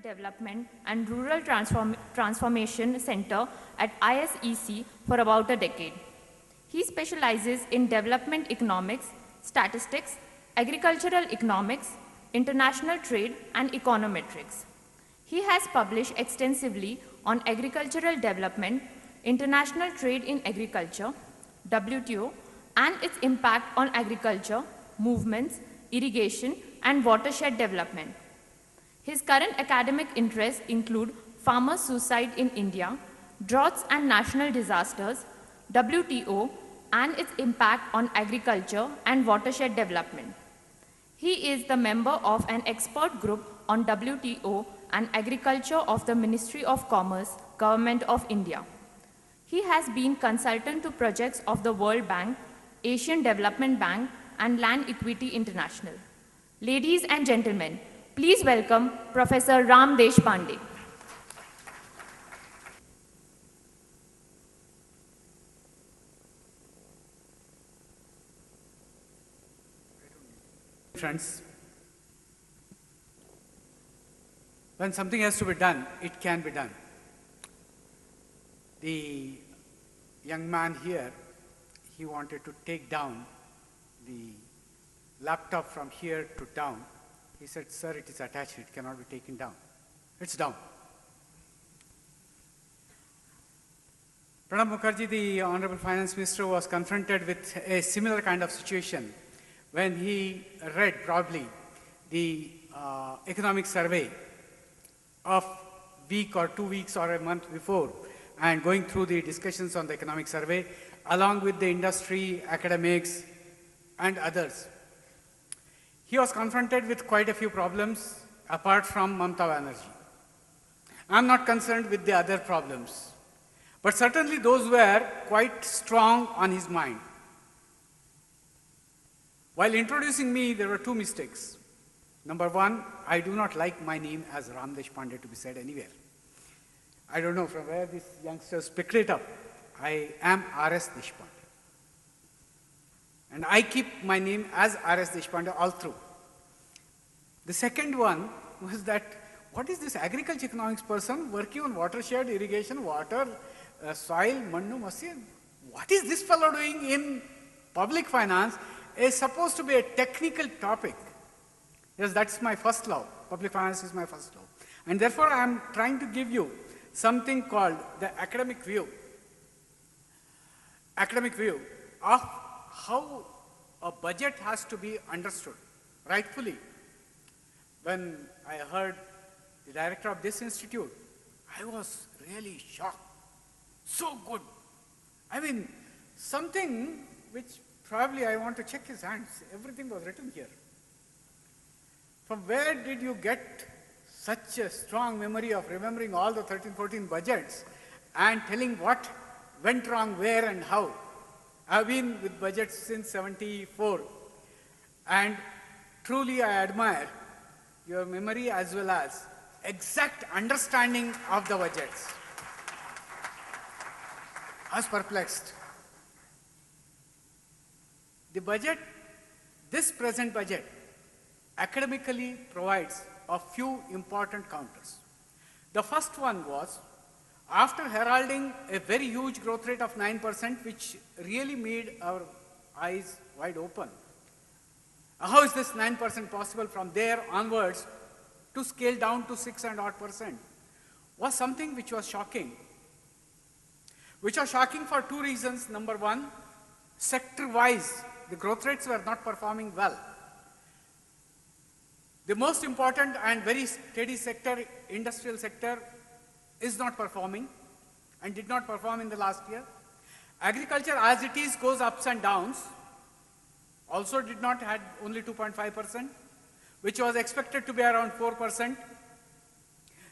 Development and Rural Transformation Center at ISEC for about a decade. He specializes in development economics, statistics, agricultural economics, international trade, and econometrics. He has published extensively on agricultural development, international trade in agriculture, WTO, and its impact on agriculture, movements, irrigation, and watershed development. His current academic interests include farmer suicide in India, droughts and national disasters, WTO, and its impact on agriculture and watershed development. He is the member of an expert group on WTO and agriculture of the Ministry of Commerce, Government of India. He has been consultant to projects of the World Bank, Asian Development Bank, and Land Equity International. Ladies and gentlemen, please welcome Professor Ram Deshpande. Friends, when something has to be done, it can be done. The young man here, he wanted to take down the laptop from here to down. He said, sir, it is attached, it cannot be taken down. It's down. Pranab Mukherjee, the Honorable Finance Minister, was confronted with a similar kind of situation when he read probably the economic survey of week or 2 weeks or a month before and going through the discussions on the economic survey along with the industry, academics, and others. He was confronted with quite a few problems apart from Mamata Banerjee. I'm not concerned with the other problems, but certainly those were quite strong on his mind. While introducing me, there were two mistakes. Number one, I do not like my name as Ram Deshpande to be said anywhere. I don't know from where these youngsters picked it up. I am R.S. Deshpande. And I keep my name as R.S. Deshpande all through. The second one was that, what is this agriculture economics person working on watershed, irrigation, water, soil, mannu, masya? What is this fellow doing in public finance? Is supposed to be a technical topic. Yes, that's my first law. Public finance is my first law. And therefore, I am trying to give you something called the academic view of how a budget has to be understood rightfully. When I heard the director of this institute, I was really shocked. So good. I mean, something which probably I want to check his hands. Everything was written here. From where did you get such a strong memory of remembering all the 13-14 budgets and telling what went wrong where and how? I've been with budgets since 74, and truly I admire your memory as well as exact understanding of the budgets. I was perplexed. The budget, this present budget, academically provides a few important counters. The first one was, after heralding a very huge growth rate of 9%, which really made our eyes wide open. How is this 9% possible from there onwards to scale down to 6 and odd %? Was something which was shocking. Which was shocking for two reasons. Number one, sector-wise, the growth rates were not performing well. The most important and very steady sector, industrial sector, is not performing and did not perform in the last year. Agriculture as it is goes ups and downs. Also did not had only 2.5%, which was expected to be around 4%.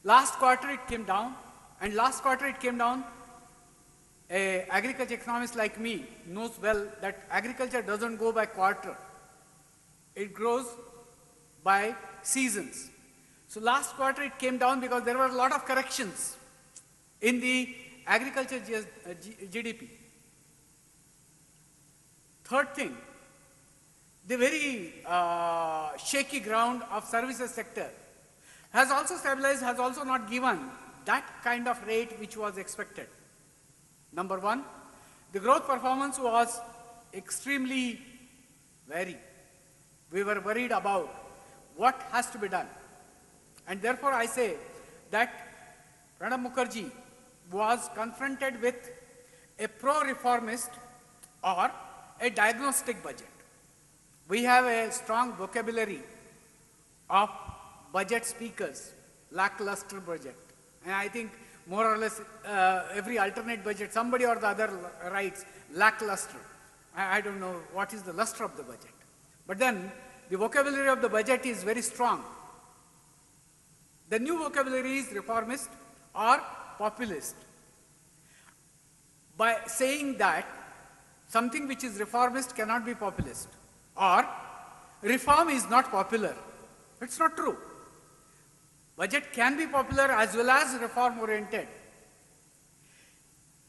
Last quarter it came down, and last quarter it came down. An agriculture economist like me knows well that agriculture doesn't go by quarter. It grows by seasons. So last quarter it came down because there were a lot of corrections in the agriculture GDP. Third thing, the very shaky ground of services sector has also stabilized, has also not given that kind of rate which was expected. Number one, the growth performance was extremely vary. We were worried about what has to be done. And therefore I say that Pranab Mukherjee was confronted with a pro-reformist or a diagnostic budget. We have a strong vocabulary of budget speakers, lackluster budget. And I think more or less every alternate budget, somebody or the other writes lackluster. I don't know what is the luster of the budget. But then the vocabulary of the budget is very strong. The new vocabulary is reformist or populist. By saying that something which is reformist cannot be populist, or reform is not popular. It's not true. Budget can be popular as well as reform oriented.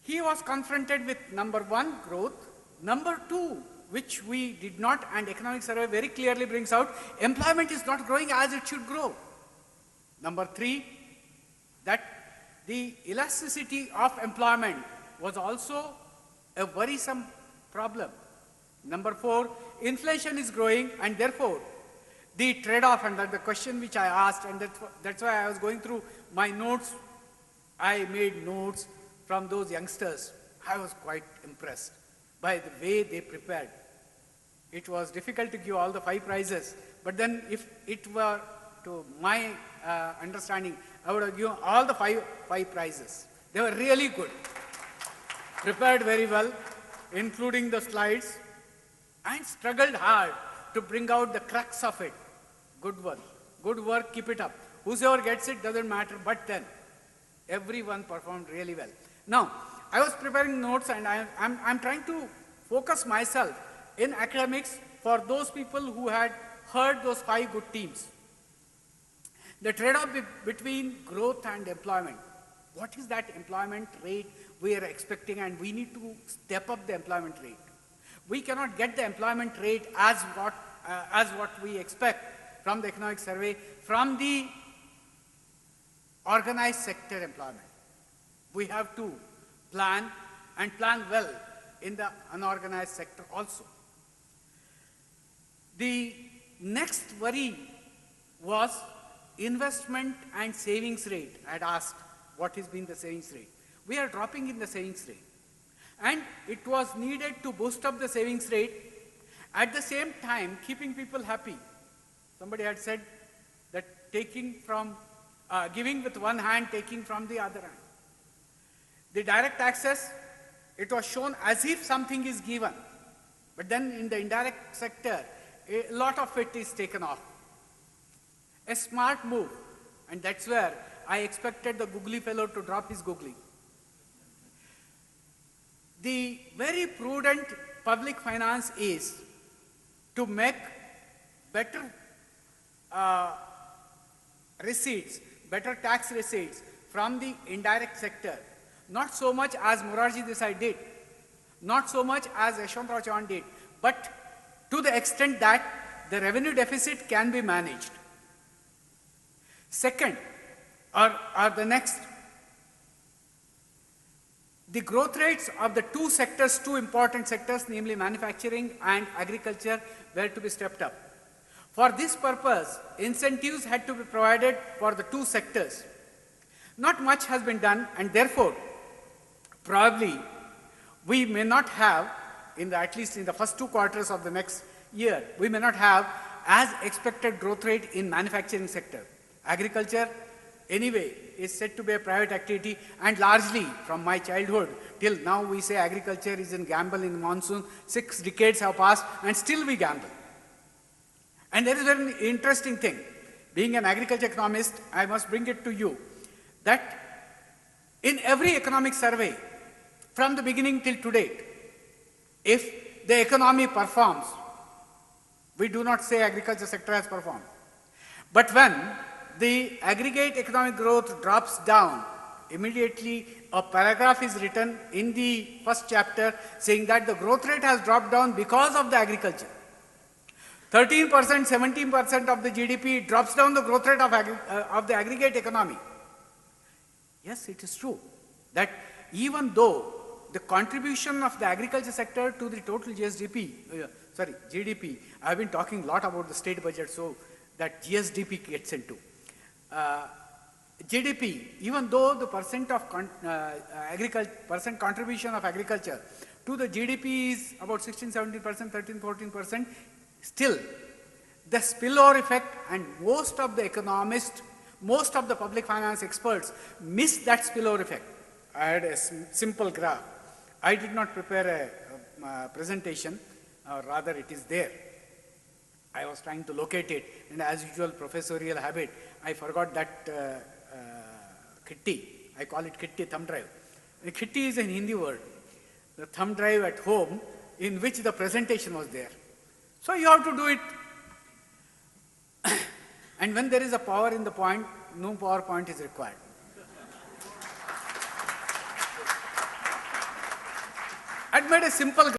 He was confronted with number one, growth. Number two, which we did not, and economic survey very clearly brings out, employment is not growing as it should grow. Number three, that the elasticity of employment was also a worrisome problem. Number four, inflation is growing, and therefore the trade-off, and the question which I asked, and that's why I was going through my notes. I made notes from those youngsters. I was quite impressed by the way they prepared. It was difficult to give all the 5 prizes, but then if it were to my understanding, I would have given all the five prizes. They were really good, prepared very well, including the slides, and struggled hard to bring out the crux of it. Good work, keep it up. Whosoever gets it doesn't matter, but then everyone performed really well. Now, I was preparing notes, and I'm trying to focus myself in academics for those people who had heard those 5 good teams. The trade-off between growth and employment. What is that employment rate we are expecting, and we need to step up the employment rate. We cannot get the employment rate as what we expect from the economic survey, from the organized sector employment. We have to plan, and plan well, in the unorganized sector also. The next worry was investment and savings rate. I had asked what has been the savings rate. We are dropping in the savings rate, and it was needed to boost up the savings rate, at the same time keeping people happy. Somebody had said that giving with one hand, taking from the other hand. The direct taxes, it was shown as if something is given, but then in the indirect sector, a lot of it is taken off. A smart move, and that's where I expected the googly fellow to drop his googly. The very prudent public finance is to make better receipts, better tax receipts from the indirect sector. Not so much as Morarji Desai did, not so much as Yashwantrao Chavan did, but to the extent that the revenue deficit can be managed. Second, or the next, the growth rates of the two important sectors, namely manufacturing and agriculture, were to be stepped up. For this purpose, incentives had to be provided for the 2 sectors. Not much has been done, and therefore, probably, we may not have, at least in the first 2 quarters of the next year, we may not have as expected growth rate in manufacturing sector. Agriculture, anyway, is said to be a private activity, and largely from my childhood till now we say agriculture is in gamble in monsoon. 6 decades have passed and still we gamble. And there is an interesting thing. Being an agriculture economist, I must bring it to you that in every economic survey, from the beginning till to date, if the economy performs, we do not say agriculture sector has performed. But when the aggregate economic growth drops down, immediately a paragraph is written in the first chapter saying that the growth rate has dropped down because of the agriculture. 13%, 17% of the GDP drops down the growth rate of the aggregate economy. Yes, it is true that even though the contribution of the agriculture sector to the total GDP, I have been talking a lot about the state budget, so that GSDP gets into. GDP, even though the percent of percent contribution of agriculture to the GDP is about 16, 17%, 13, 14%, still the spillover effect, and most of the economists, most of the public finance experts miss that spillover effect. I had a simple graph. I did not prepare a presentation, rather it is there. I was trying to locate it, and as usual professorial habit, I forgot that kitty. I call it kitty, thumb drive. The kitty is an Hindi word. The thumb drive at home in which the presentation was there. So you have to do it. And when there is a power in the point, no PowerPoint is required. I made a simple